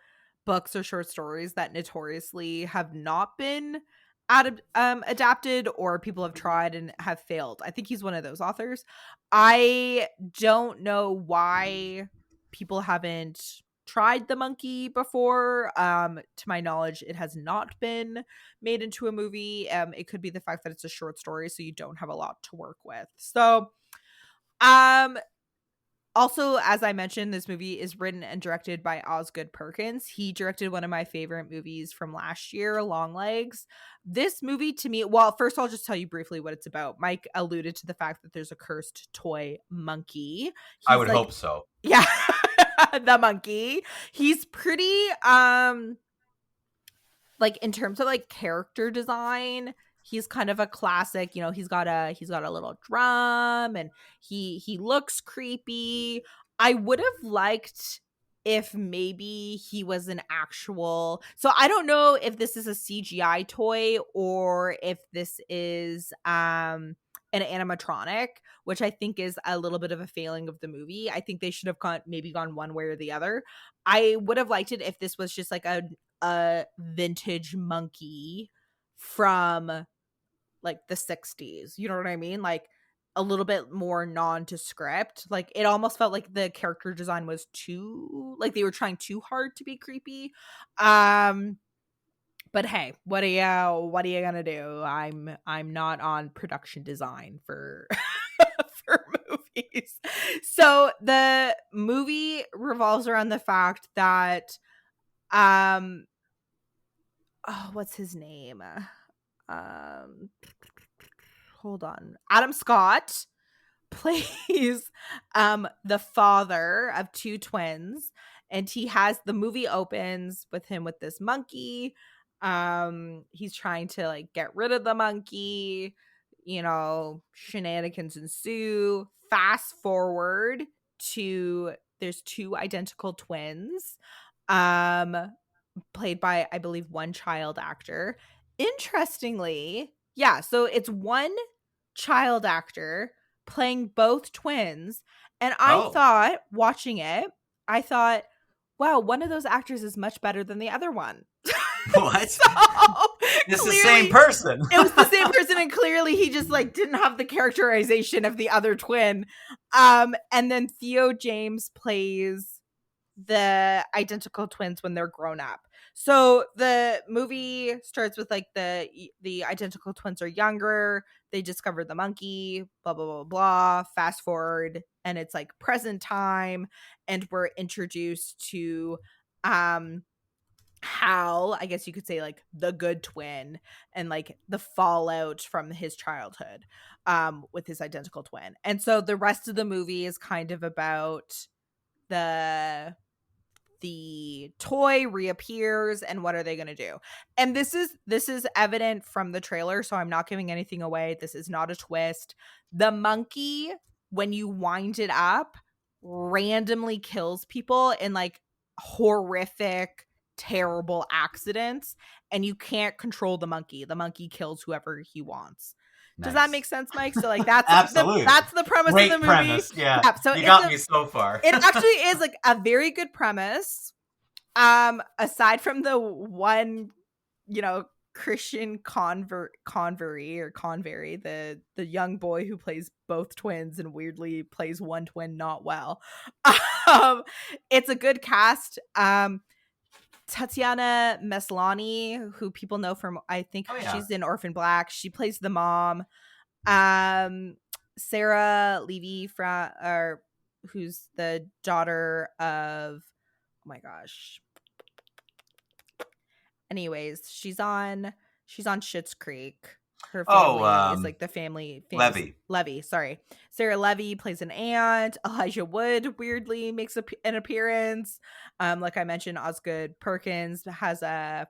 A: books or short stories that notoriously have not been adapted, or people have tried and have failed. I think he's one of those authors. I don't know why people haven't tried The Monkey before. To my knowledge, it has not been made into a movie. It could be the fact that it's a short story, so you don't have a lot to work with. So, um, also, as I mentioned, this movie is written and directed by Osgood Perkins. He directed one of my favorite movies from last year, Longlegs. This movie to me, well, first I'll just tell you briefly what it's about. Mike alluded to the fact that there's a cursed toy monkey.
B: I
A: He's
B: would
A: like,
B: hope so.
A: yeah, the monkey. He's pretty like in terms of like character design, he's kind of a classic. He's got a little drum, and he looks creepy. I would have liked if maybe he was an actual, so I don't know if this is a CGI toy or if this is an animatronic, which I think is a little bit of a failing of the movie. I think they should have gone one way or the other. I would have liked it if this was just like a vintage monkey from like the 60s. You know what I mean? Like a little bit more nondescript. Like it almost felt like the character design was too, like they were trying too hard to be creepy. But hey, what are you gonna do? I'm not on production design for for movies. So the movie revolves around the fact that um what's his name? Um hold on. Adam Scott plays the father of two twins, and the movie opens with him with this monkey. He's trying to like get rid of the monkey. Shenanigans ensue. Fast forward to there's two identical twins. Played by, I believe, one child actor. Interestingly, yeah, so it's one child actor playing both twins. And watching it, I thought, wow, one of those actors is much better than the other one.
B: What?
A: So
B: It's the same
A: clearly
B: person.
A: it was the same person, and clearly he just like didn't have the characterization of the other twin. And then Theo James plays the identical twins when they're grown up. So the movie starts with like the identical twins are younger, they discover the monkey, blah blah blah blah. Fast forward, and it's like present time, and we're introduced to um Hal, I guess you could say, like the good twin, and like the fallout from his childhood with his identical twin. And so the rest of the movie is kind of about the toy reappears and what are they going to do. And this is evident from the trailer, so I'm not giving anything away. This is not a twist. The monkey, when you wind it up, randomly kills people in like horrific, terrible accidents, and you can't control the monkey. The monkey kills whoever he wants. Does that make
B: Nice.
A: sense, Mike? So like that's
B: Absolutely.
A: that's the premise of the
B: Great
A: movie.
B: premise. Yeah.
A: Yeah, so
B: You
A: it's
B: got me so far.
A: it actually is like a very good premise. Aside from the one, Christian Convery, the young boy who plays both twins and weirdly plays one twin not well. It's a good cast. Tatiana Maslany, who people know from, I think she's in Orphan Black. She plays the mom. Sarah Levy who's the daughter of, oh my gosh. Anyways, she's on Schitt's Creek. Her family is like the famous Levy. Sorry, Sarah Levy plays an aunt. Elijah Wood weirdly makes an appearance. Like I mentioned, Osgood Perkins has a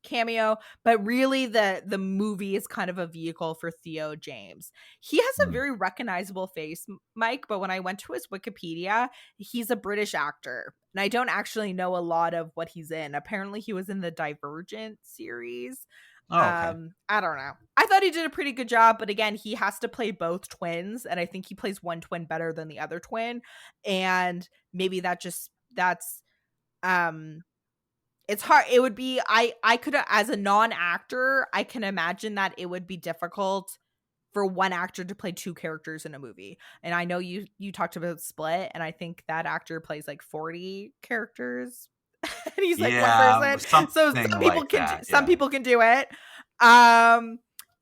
A: cameo, but really the movie is kind of a vehicle for Theo James. He has a very recognizable face, Mike, but when I went to his Wikipedia, he's a British actor, and I don't actually know a lot of what he's in. Apparently he was in the Divergent series. I don't know. I thought he did a pretty good job, but again, he has to play both twins, and I think he plays one twin better than the other twin, and maybe that's it's hard. It would be, I could, as a non-actor, I can imagine that it would be difficult for one actor to play two characters in a movie. And I know you talked about Split, and I think that actor plays like 40 characters and he's like one person. So some people can do it.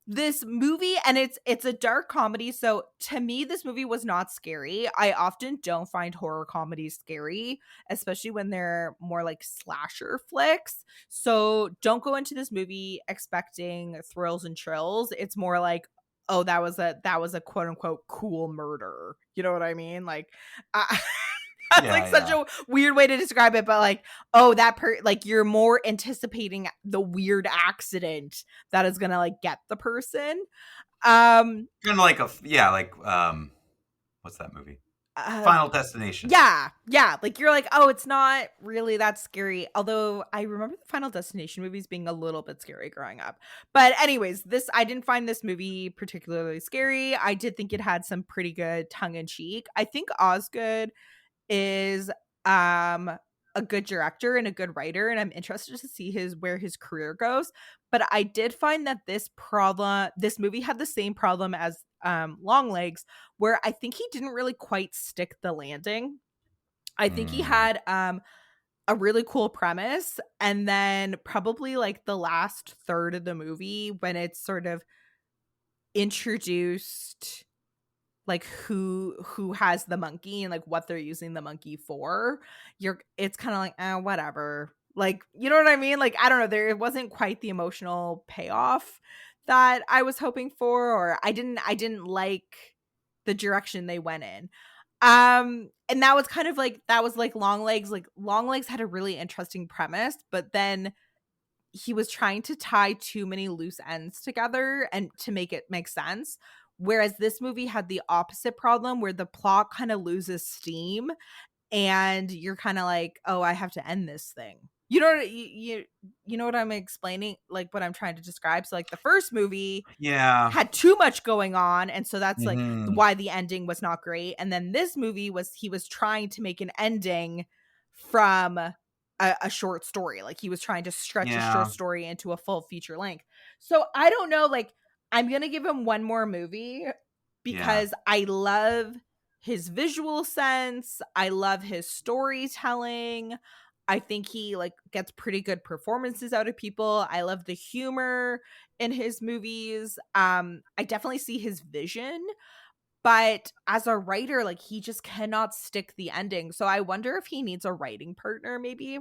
A: This movie, and it's a dark comedy, so to me this movie was not scary. I often don't find horror comedies scary, especially when they're more like slasher flicks. So don't go into this movie expecting thrills and chills. It's more like, oh, that was a quote unquote cool murder. You know what I mean? Like that's such a weird way to describe it, but like, oh, like you're more anticipating the weird accident that is gonna like get the person.
B: Kind of like what's that movie? Final Destination.
A: Yeah. Like you're like, oh, it's not really that scary. Although I remember the Final Destination movies being a little bit scary growing up. But anyways, I didn't find this movie particularly scary. I did think it had some pretty good tongue in cheek. I think Osgood is a good director and a good writer, and I'm interested to see where his career goes. But I did find that this movie had the same problem as Longlegs, where I think he didn't really quite stick the landing. I think he had a really cool premise, and then probably like the last third of the movie, when it's sort of introduced like who has the monkey and like what they're using the monkey for, it's kind of like, whatever, like, you know what I mean? Like, I don't know, there wasn't quite the emotional payoff that I was hoping for, or I didn't like the direction they went in. And that was kind of like, that was like Longlegs. Like Longlegs had a really interesting premise, but then he was trying to tie too many loose ends together and to make it make sense. Whereas this movie had the opposite problem, where the plot kind of loses steam and you're kind of like, oh, I have to end this thing. You know what you know what I'm explaining, like what I'm trying to describe. So like the first movie had too much going on, and so that's like why the ending was not great. And then this movie he was trying to make an ending from a short story. Like he was trying to stretch a short
B: Yeah.
A: story into a full feature length. So I don't know, like I'm going to give him one more movie
B: Yeah.
A: because I love his visual sense. I love his storytelling. I think he like gets pretty good performances out of people. I love the humor in his movies. I definitely see his vision, but as a writer, like he just cannot stick the ending. So I wonder if he needs a writing partner maybe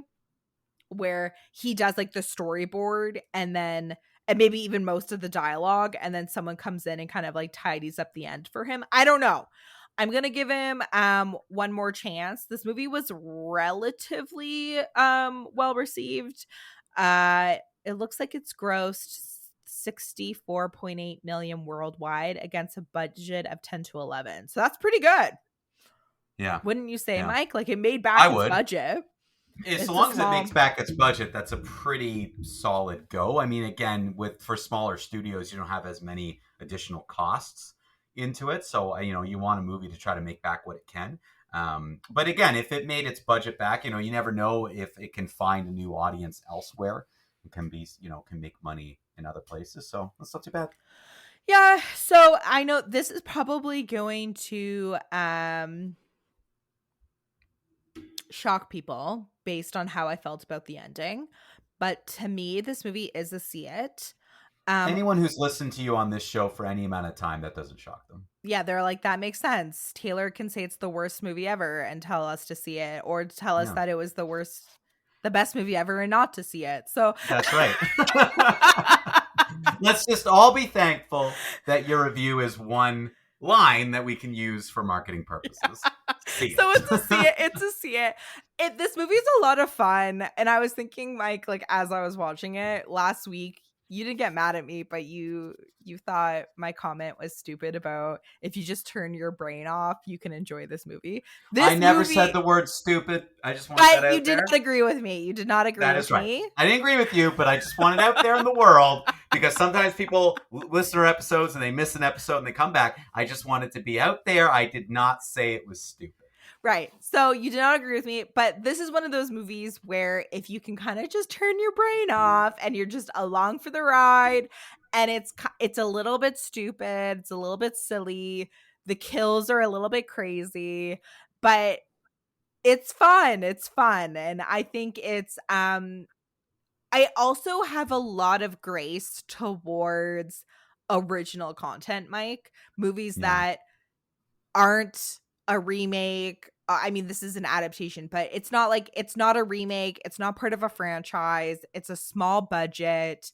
A: where he does like the storyboard and maybe even most of the dialogue, and then someone comes in and kind of like tidies up the end for him. I don't know. I'm going to give him one more chance. This movie was relatively well received. It looks like it's grossed 64.8 million worldwide against a budget of 10 to 11. So that's pretty good.
B: Yeah.
A: Wouldn't you say,
B: Yeah.
A: Mike? Like it made back
B: I
A: its
B: would.
A: budget.
B: So
A: It's a
B: long as it makes
A: small.
B: back its budget, that's a pretty solid go. I mean, again, for smaller studios, you don't have as many additional costs into it. So, you want a movie to try to make back what it can. But again, if it made its budget back, you never know if it can find a new audience elsewhere. It can be, can make money in other places. So that's not too bad.
A: Yeah, so I know this is probably going to shock people based on how I felt about the ending, but to me this movie is a see it. Um
B: Anyone who's listened to you on this show for any amount of time, that doesn't shock them.
A: yeah, they're like that makes sense. Taylor can say it's the worst movie ever and tell us to see it, or tell us
B: Yeah,
A: that it was the best movie ever and not to see it. So
B: that's right. Let's just all be thankful that your review is one line that we can use for marketing purposes. See
A: so it's a see
B: it.
A: it. It's a see it. This movie is a lot of fun, and I was thinking, Mike, like as I was watching it last week, you didn't get mad at me, but you thought my comment was stupid about if you just turn your brain off, you can enjoy this movie.
B: I
A: This
B: never said
A: movie,
B: the word stupid. I just want that
A: but you
B: out
A: did
B: there.
A: not agree with me. You did not agree
B: That
A: with
B: is right.
A: me.
B: I didn't agree with you, but I just want it out there in the world because sometimes people listen to our episodes and they miss an episode and they come back. I just want it to be out there. I did not say it was stupid.
A: Right. So you did not agree with me, but this is one of those movies where if you can kind of just turn your brain off and you're just along for the ride, and it's a little bit stupid, it's a little bit silly, the kills are a little bit crazy, but it's fun. It's fun, and I think it's I also have a lot of grace towards original content, Mike. Movies
B: Yeah.
A: that aren't a remake. I mean, this is an adaptation, but it's not a remake. It's not part of a franchise. It's a small budget.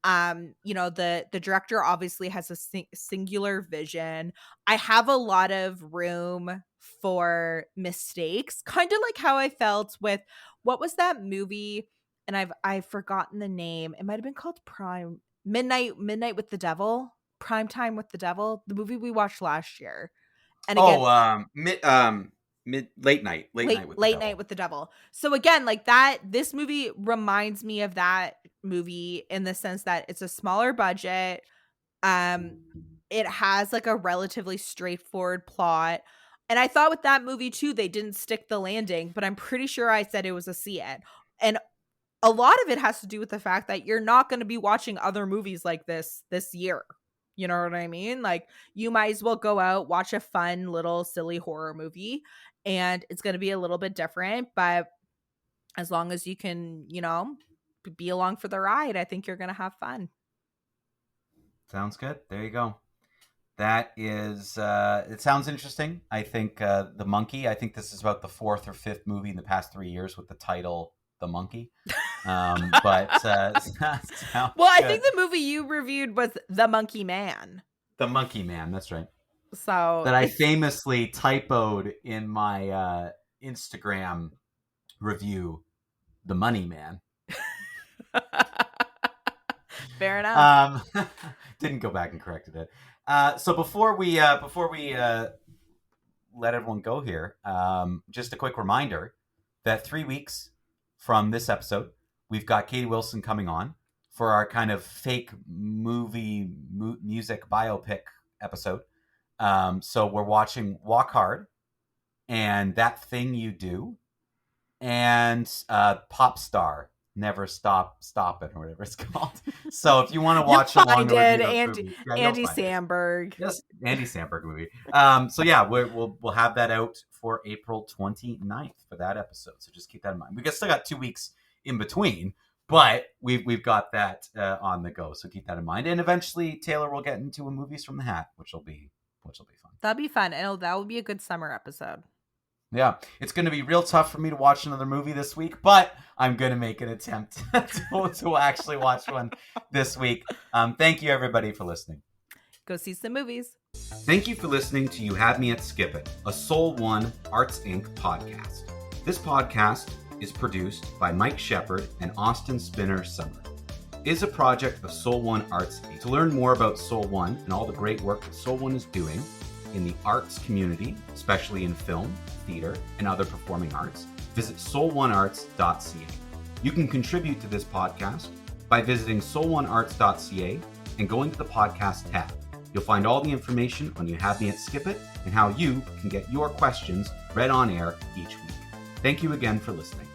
A: The director obviously has a singular vision. I have a lot of room for mistakes, kind of like how I felt with what was that movie? And I've forgotten the name. It might have been called Prime Midnight with the Devil, Prime Time with the Devil, the movie we watched last year. And again,
B: Oh, late night with the
A: late night
B: devil.
A: with the devil. So again, like that, this movie reminds me of that movie in the sense that it's a smaller budget. Um, it has like a relatively straightforward plot. And I thought with that movie too, they didn't stick the landing, but I'm pretty sure I said it was a see it. And a lot of it has to do with the fact that you're not going to be watching other movies like this year. You know what I mean? Like you might as well go out, watch a fun little silly horror movie, and it's going to be a little bit different, but as long as you can, be along for the ride, I think you're going to have fun.
B: Sounds good. There you go. That is, it sounds interesting. I think The Monkey, I think this is about the fourth or fifth movie in the past 3 years with the title The Monkey. But sounds
A: Well, I
B: good.
A: think the movie you reviewed was The Monkey Man.
B: The Monkey Man, that's right.
A: So
B: That I
A: it's
B: famously typoed in my Instagram review, The Money Man.
A: fair enough.
B: Didn't go back and corrected it. So before we let everyone go here, just a quick reminder that 3 weeks from this episode, we've got Katie Wilson coming on for our kind of fake movie music biopic episode. So we're watching Walk Hard and That Thing You Do. and Pop Star. Never Stop Stoppin' or whatever it's called. So if you want to watch along
A: You'll find
B: with
A: it.
B: movies,
A: Andy Samberg.
B: Yes, Andy Samberg movie. So yeah, we'll have that out for April 29th for that episode. So just keep that in mind. We still got 2 weeks in between, but we've got that on the go. So keep that in mind. And eventually Taylor will get into a Movies from the Hat, which will be fun.
A: That'll be fun. And that will be a good summer episode.
B: Yeah, it's going to be real tough for me to watch another movie this week, but I'm going to make an attempt to actually watch one this week. Thank you, everybody, for listening.
A: Go see some movies.
B: Thank you for listening to You Had Me at Skip It, a Soul One Arts Inc. podcast. This podcast is produced by Mike Shepard and Austin Spinner Summer. It is a project of Soul One Arts Inc. To learn more about Soul One and all the great work that Soul One is doing in the arts community, especially in film, theater, and other performing arts, visit soul1arts.ca. You can contribute to this podcast by visiting soul1arts.ca and going to the podcast tab. You'll find all the information on You Had Me at Skip It and how you can get your questions read on air each week. Thank you again for listening.